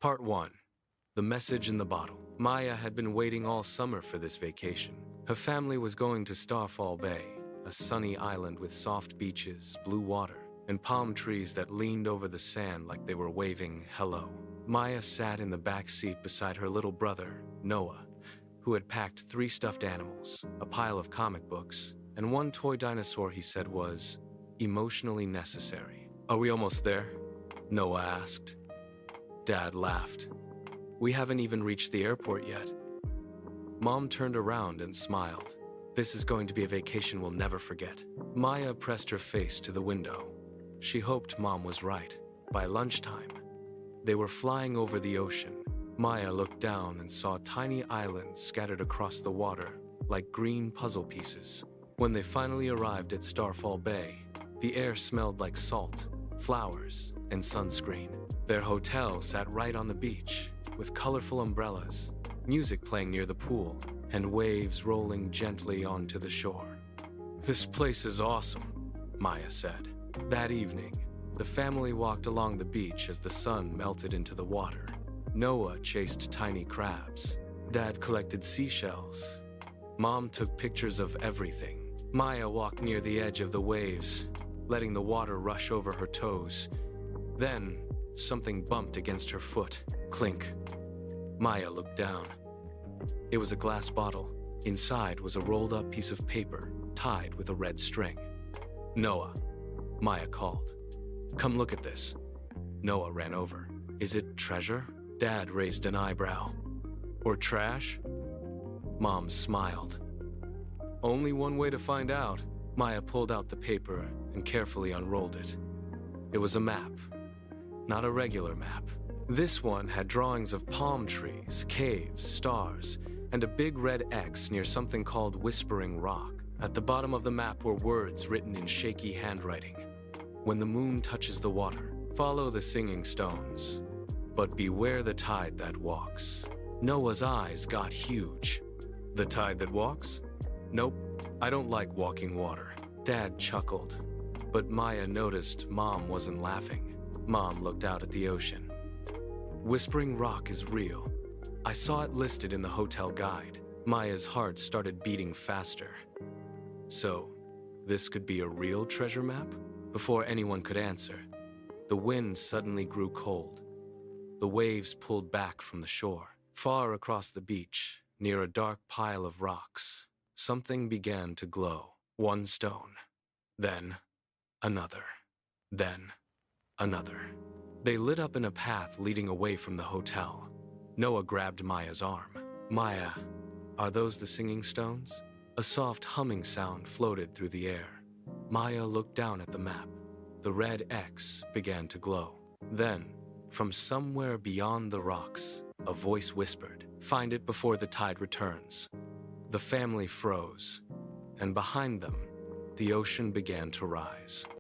Part 1. The Message in the Bottle. Maya had been waiting all summer for this vacation. Her family was going to Starfall Bay, a sunny island with soft beaches, blue water, and palm trees that leaned over the sand like they were waving hello. Maya sat in the back seat beside her little brother, Noah, who had packed 3 stuffed animals, a pile of comic books, and one toy dinosaur he said was emotionally necessary. "Are we almost there?" Noah asked. Dad laughed. "We haven't even reached the airport yet." Mom turned around and smiled. "This is going to be a vacation we'll never forget." Maya pressed her face to the window. She hoped Mom was right. By lunchtime, they were flying over the ocean. Maya looked down and saw tiny islands scattered across the water, like green puzzle pieces. When they finally arrived at Starfall Bay, the air smelled like salt, flowers, and sunscreen. Their hotel sat right on the beach, with colorful umbrellas, music playing near the pool, and waves rolling gently onto the shore. "This place is awesome," Maya said. That evening, the family walked along the beach as the sun melted into the water. Noah chased tiny crabs. Dad collected seashells. Mom took pictures of everything. Maya walked near the edge of the waves, letting the water rush over her toes. Then, something bumped against her foot. Clink. Maya looked down. It was a glass bottle. Inside was a rolled-up piece of paper, tied with a red string. "Noah," Maya called. "Come look at this." Noah ran over. "Is it treasure?" Dad raised an eyebrow. "Or trash?" Mom smiled. "Only one way to find out." Maya pulled out the paper and carefully unrolled it. It was a map. Not a regular map. This one had drawings of palm trees, caves, stars, and a big red X near something called Whispering Rock. At the bottom of the map were words written in shaky handwriting. "When the moon touches the water, follow the singing stones. But beware the tide that walks." Noah's eyes got huge. "The tide that walks? Nope, I don't like walking water." Dad chuckled, but Maya noticed Mom wasn't laughing. Mom looked out at the ocean. "Whispering Rock is real. I saw it listed in the hotel guide." Maya's heart started beating faster. So, this could be a real treasure map? Before anyone could answer, the wind suddenly grew cold. The waves pulled back from the shore. Far across the beach, near a dark pile of rocks, something began to glow. One stone, then another, then another. They lit up in a path leading away from the hotel. Noah grabbed Maya's arm. "Maya, are those the singing stones?" A soft humming sound floated through the air. Maya looked down at the map. The red X began to glow. Then, from somewhere beyond the rocks, a voice whispered, "Find it before the tide returns." The family froze, and behind them, the ocean began to rise.